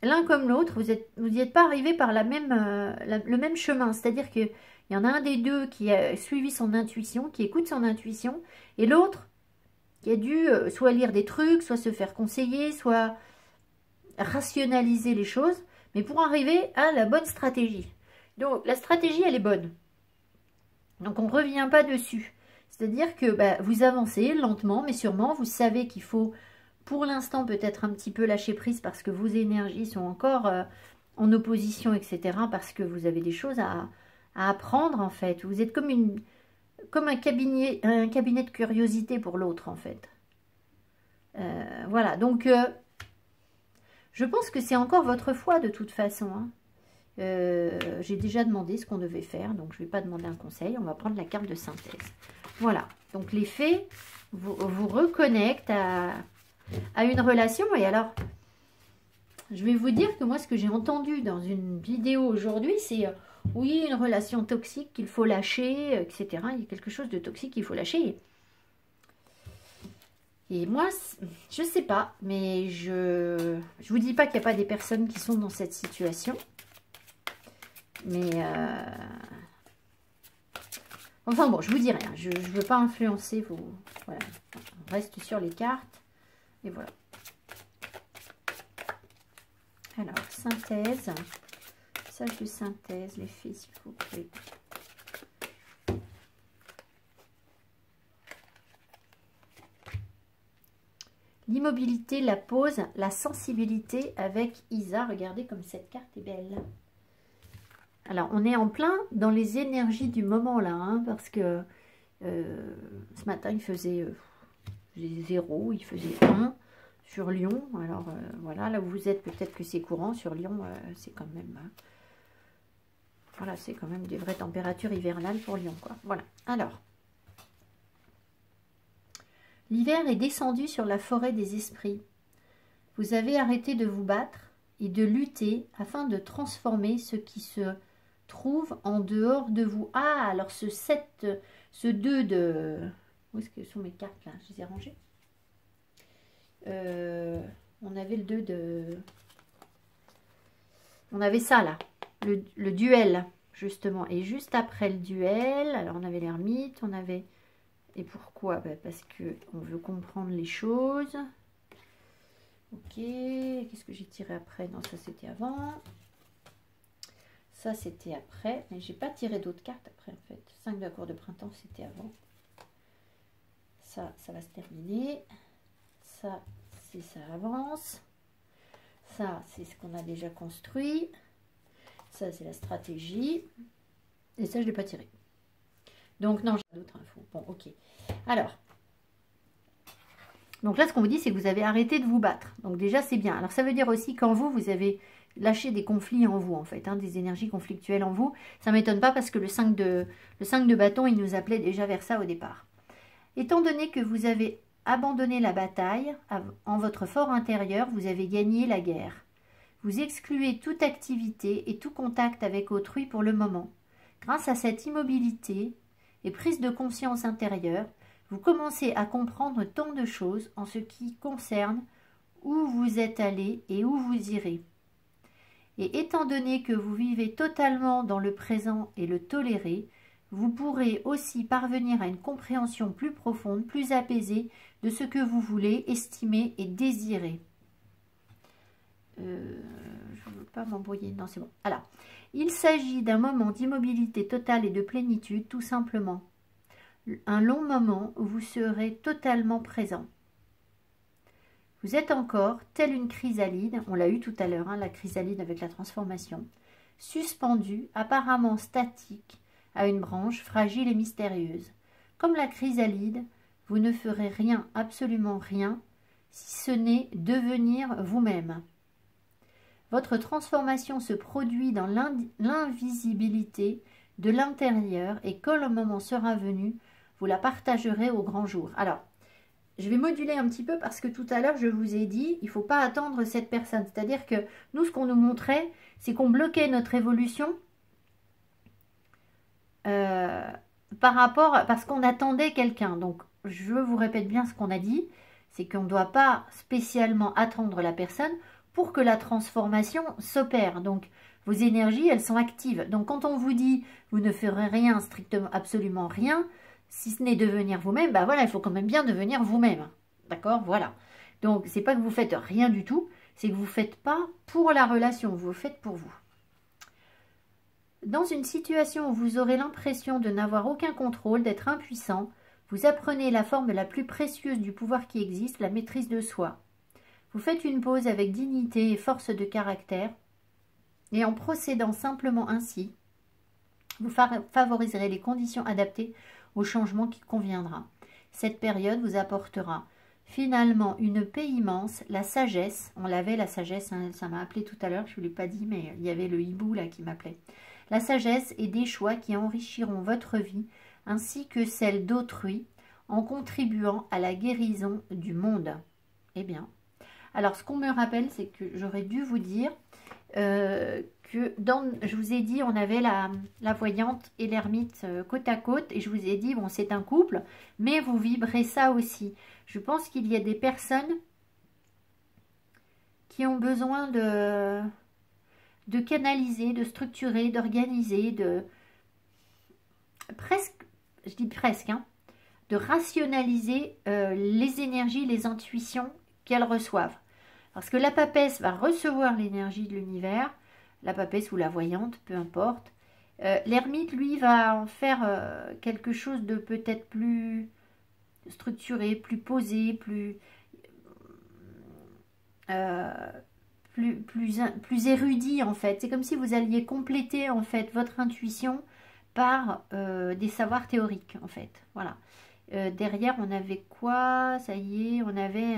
l'un comme l'autre, vous n'y êtes pas arrivé par le même chemin. C'est-à-dire qu'il y en a un des deux qui a suivi son intuition, qui écoute son intuition, et l'autre qui a dû soit lire des trucs, soit se faire conseiller, soit rationaliser les choses, mais pour arriver à la bonne stratégie. Donc la stratégie, elle est bonne. Donc on ne revient pas dessus. C'est-à-dire que bah, vous avancez lentement, mais sûrement, vous savez qu'il faut... Pour l'instant, peut-être un petit peu lâcher prise parce que vos énergies sont encore en opposition, etc. Parce que vous avez des choses à apprendre, en fait. Vous êtes comme un cabinet de curiosité pour l'autre, en fait. Voilà, donc je pense que c'est encore votre foi, de toute façon. Hein. J'ai déjà demandé ce qu'on devait faire, donc je ne vais pas demander un conseil. On va prendre la carte de synthèse. Voilà, donc les fées vous reconnectent à une relation. Et alors, je vais vous dire que moi, ce que j'ai entendu dans une vidéo aujourd'hui, c'est oui, une relation toxique qu'il faut lâcher, etc. Il y a quelque chose de toxique qu'il faut lâcher. Et moi, je sais pas, mais je vous dis pas qu'il n'y a pas des personnes qui sont dans cette situation. Mais Enfin bon, je vous dis rien. Je ne veux pas influencer vos... Voilà. On reste sur les cartes. Et voilà. Alors, synthèse. Message de synthèse, l'effet s'il vous plaît. L'immobilité, la pause, la sensibilité avec Isa. Regardez comme cette carte est belle. Alors, on est en plein dans les énergies du moment là, hein, parce que ce matin, il faisait 0, il faisait 1 sur Lyon. Alors, voilà, là où vous êtes, peut-être que c'est courant. Sur Lyon, c'est quand même... voilà, c'est quand même des vraies températures hivernales pour Lyon, quoi. Voilà, alors... L'hiver est descendu sur la forêt des esprits. Vous avez arrêté de vous battre et de lutter afin de transformer ce qui se trouve en dehors de vous. Ah, alors ce 7, ce 2 de... Où est-ce que sont mes cartes là? Je les ai rangées. On avait le 2 de... On avait ça là, le duel justement. Et juste après le duel, alors on avait l'ermite, on avait... Et pourquoi? Parce qu'on veut comprendre les choses. Ok, qu'est-ce que j'ai tiré après? Non, ça c'était avant. Ça c'était après. Mais j'ai pas tiré d'autres cartes après en fait. 5 d'accords de printemps c'était avant. Ça va se terminer. Ça, c'est ça avance. Ça, c'est ce qu'on a déjà construit. Ça, c'est la stratégie. Et ça, je ne l'ai pas tiré. Donc, non, j'ai d'autres infos. Bon, ok. Alors, donc là, ce qu'on vous dit, c'est que vous avez arrêté de vous battre. Donc déjà, c'est bien. Alors, ça veut dire aussi qu'en vous, vous avez lâché des conflits en vous, en fait, hein, des énergies conflictuelles en vous. Ça ne m'étonne pas parce que le 5 de bâton, il nous appelait déjà vers ça au départ. Étant donné que vous avez abandonné la bataille, en votre fort intérieur, vous avez gagné la guerre. Vous excluez toute activité et tout contact avec autrui pour le moment. Grâce à cette immobilité et prise de conscience intérieure, vous commencez à comprendre tant de choses en ce qui concerne où vous êtes allé et où vous irez. Et étant donné que vous vivez totalement dans le présent et le tolérez, vous pourrez aussi parvenir à une compréhension plus profonde, plus apaisée de ce que vous voulez, estimer et désirer. Je ne veux pas m'embrouiller. Non, c'est bon. Alors, il s'agit d'un moment d'immobilité totale et de plénitude, tout simplement. Un long moment où vous serez totalement présent. Vous êtes encore, telle une chrysalide, on l'a eu tout à l'heure, hein, la chrysalide avec la transformation, suspendue, apparemment statique, à une branche fragile et mystérieuse. Comme la chrysalide, vous ne ferez rien, absolument rien, si ce n'est devenir vous-même. Votre transformation se produit dans l'invisibilité de l'intérieur et quand le moment sera venu, vous la partagerez au grand jour. Alors, je vais moduler un petit peu parce que tout à l'heure, je vous ai dit, il ne faut pas attendre cette personne. C'est-à-dire que nous, ce qu'on nous montrait, c'est qu'on bloquait notre évolution par rapport, parce qu'on attendait quelqu'un. Donc, je vous répète bien ce qu'on a dit, c'est qu'on ne doit pas spécialement attendre la personne pour que la transformation s'opère. Donc, vos énergies, elles sont actives. Donc, quand on vous dit, vous ne ferez rien, strictement, absolument rien, si ce n'est devenir vous-même, ben voilà, il faut quand même bien devenir vous-même. D'accord? Voilà. Donc, c'est pas que vous faites rien du tout, c'est que vous ne faites pas pour la relation, vous le faites pour vous. Dans une situation où vous aurez l'impression de n'avoir aucun contrôle, d'être impuissant, vous apprenez la forme la plus précieuse du pouvoir qui existe, la maîtrise de soi. Vous faites une pause avec dignité et force de caractère, et en procédant simplement ainsi, vous favoriserez les conditions adaptées au changement qui conviendra. Cette période vous apportera finalement une paix immense, la sagesse, on l'avait la sagesse, hein, ça m'a appelé tout à l'heure, je ne vous l'ai pas dit, mais il y avait le hibou là qui m'appelait. La sagesse et des choix qui enrichiront votre vie ainsi que celle d'autrui en contribuant à la guérison du monde. Eh bien, alors ce qu'on me rappelle, c'est que j'aurais dû vous dire que je vous ai dit, on avait la voyante et l'ermite côte à côte, et je vous ai dit, bon, c'est un couple, mais vous vibrez ça aussi. Je pense qu'il y a des personnes qui ont besoin de canaliser, de structurer, d'organiser, presque, je dis presque, hein, de rationaliser les énergies, les intuitions qu'elles reçoivent. Parce que la papesse va recevoir l'énergie de l'univers, la papesse ou la voyante, peu importe. L'ermite, lui, va en faire quelque chose de peut-être plus structuré, plus posé, plus érudit en fait. C'est comme si vous alliez compléter en fait votre intuition par des savoirs théoriques en fait. Voilà. Derrière, on avait quoi? Ça y est, on avait...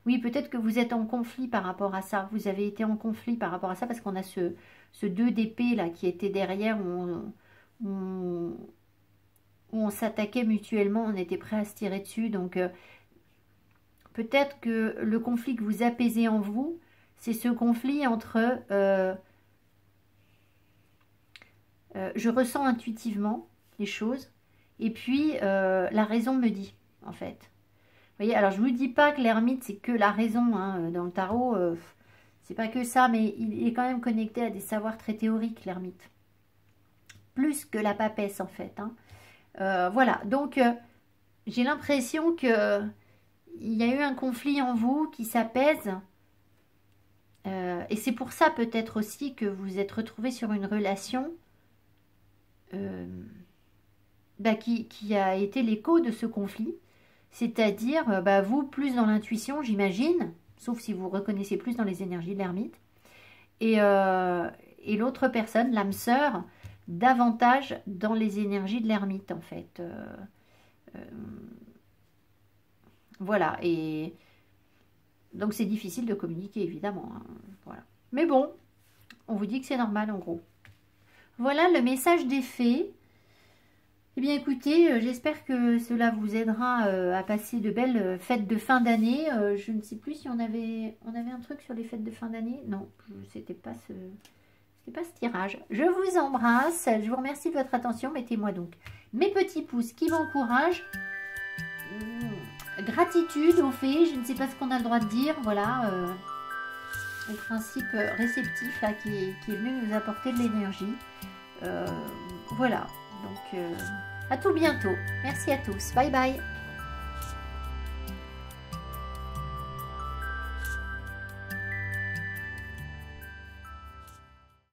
oui, peut-être que vous êtes en conflit par rapport à ça. Vous avez été en conflit par rapport à ça parce qu'on a ce 2 d'épée là qui était derrière où on s'attaquait mutuellement, on était prêt à se tirer dessus. Donc, peut-être que le conflit que vous apaisez en vous, c'est ce conflit entre je ressens intuitivement les choses et puis la raison me dit, en fait. Vous voyez, alors je ne vous dis pas que l'ermite c'est que la raison, hein, dans le tarot, c'est pas que ça, mais il est quand même connecté à des savoirs très théoriques, l'ermite. Plus que la papesse, en fait. Hein. Voilà, donc j'ai l'impression que il y a eu un conflit en vous qui s'apaise. Et c'est pour ça peut-être aussi que vous êtes retrouvés sur une relation qui a été l'écho de ce conflit. C'est-à-dire, vous plus dans l'intuition, j'imagine, sauf si vous reconnaissez plus dans les énergies de l'ermite. Et l'autre personne, l'âme sœur, davantage dans les énergies de l'ermite, en fait. Voilà, et donc c'est difficile de communiquer, évidemment. Hein. Voilà. Mais bon, on vous dit que c'est normal, en gros. Voilà le message des fées. Eh bien écoutez, j'espère que cela vous aidera à passer de belles fêtes de fin d'année. Je ne sais plus si on avait un truc sur les fêtes de fin d'année. Non, c'était pas ce tirage. Je vous embrasse, je vous remercie de votre attention. Mettez-moi donc mes petits pouces qui m'encouragent. Gratitude aux fées, je ne sais pas ce qu'on a le droit de dire. Voilà, au principe réceptif là, qui est venu nous apporter de l'énergie. Voilà, donc... à tout bientôt. Merci à tous. Bye bye.